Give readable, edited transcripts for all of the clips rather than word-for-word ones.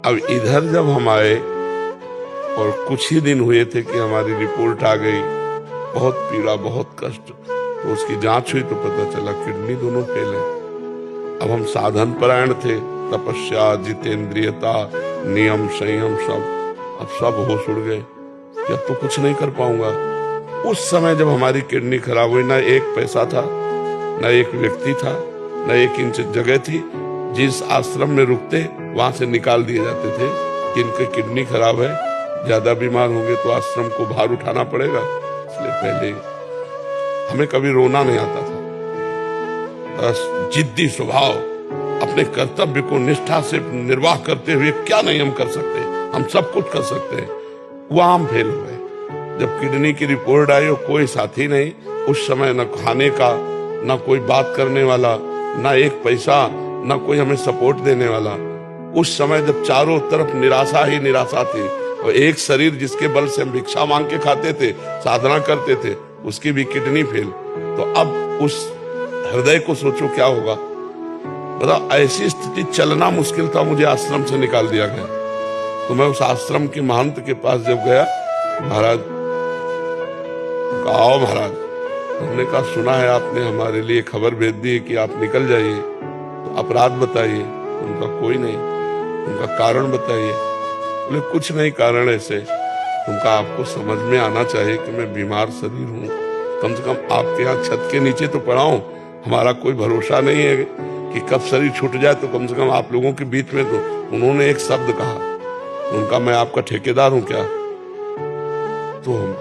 अब इधर जब हम आए और कुछ ही दिन हुए थे कि हमारी रिपोर्ट आ गई, बहुत पीड़ा, बहुत कष्ट। तो उसकी जांच हुई तो पता चला किडनी दोनों फेल है। अब हम साधन परायण थे, तपस्या, जितेंद्रियता, नियम, संयम, अब सब होश उड़ गए कि अब तो कुछ नहीं कर पाऊंगा। उस समय जब हमारी किडनी खराब हुई, ना एक पैसा था, ना एक व्यक्ति था, ना एक इंच जगह थी। जिस आश्रम में रुकते वहां से निकाल दिए जाते थे कि इनकी किडनी खराब है, ज्यादा बीमार होंगे तो आश्रम को भार उठाना पड़ेगा। इसलिए पहले हमें कभी रोना नहीं आता था। बस जिद्दी स्वभाव, अपने कर्तव्य को निष्ठा से निर्वाह करते हुए क्या नहीं हम कर सकते, हम सब कुछ कर सकते हैं। वहां हम फेल हो गए। जब किडनी की रिपोर्ट आई और कोई साथी नहीं, उस समय न खाने का, न कोई बात करने वाला, न एक पैसा, न कोई हमें सपोर्ट देने वाला। उस समय जब चारों तरफ निराशा ही निराशा थी और एक शरीर जिसके बल से हम भिक्षा मांग के खाते थे, साधना करते थे, उसकी भी किडनी फेल। तो अब उस हृदय को सोचो क्या होगा। मतलब ऐसी स्थिति, चलना मुश्किल था, मुझे आश्रम से निकाल दिया गया। तो मैं उस आश्रम के महंत के पास जब गया, महाराज, आओ महाराज, हमने कहा सुना है आपने हमारे लिए खबर भेज दी कि आप निकल जाइए, तो अपराध बताइए। उनका कोई नहीं। उनका कारण बताइए। बोले कुछ नहीं कारण ऐसे, उनका आपको समझ में आना चाहिए कि मैं बीमार शरीर हूँ, कम से कम आपके यहाँ छत के नीचे तो पड़ा हूँ। हमारा कोई भरोसा नहीं है कि कब शरीर छूट जाए, तो कम से कम आप लोगों के बीच में तो। उन्होंने एक शब्द कहा, उनका मैं आपका ठेकेदार हूं क्या? तो हम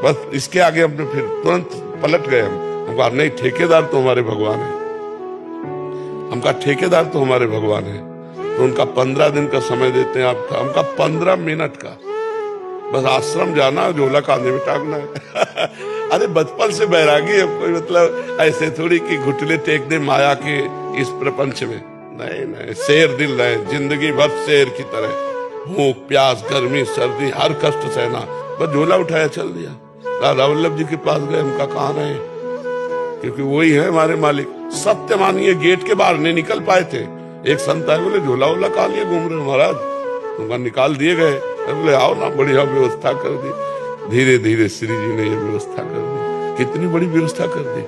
बस इसके आगे हमने फिर तुरंत पलट गए। हम कहा नहीं, ठेकेदार तो हमारे भगवान है। हम कहा ठेकेदार तो हमारे भगवान है। तो उनका 15 दिन का समय देते हैं आपका। हमका 15 मिनट का, बस आश्रम जाना, झोला कांधे में टांगना है। अरे बचपन से बैरागी है कोई, मतलब ऐसे थोड़ी कि घुटने टेक दे माया के इस प्रपंच में। नहीं नहीं, शेर दिल रहे, जिंदगी भर शेर की तरह, भूख, प्यास, गर्मी, सर्दी, हर कष्ट सहना। बस झोला उठाया चल दिया। राधा वल्लभ जी के पास गए, उनका कहाँ रहे, क्योंकि वही है हमारे मालिक। सत्य मानिए, गेट के बाहर नहीं निकल पाए थे। एक संत आए, बोले झोला वोला कहाँ लिए घूम रहे हो महाराज? उनका निकाल दिए गए। बोले आओ ना, बढ़िया व्यवस्था कर दी। धीरे धीरे श्री जी ने ये व्यवस्था कर दी। कितनी बड़ी व्यवस्था कर दी।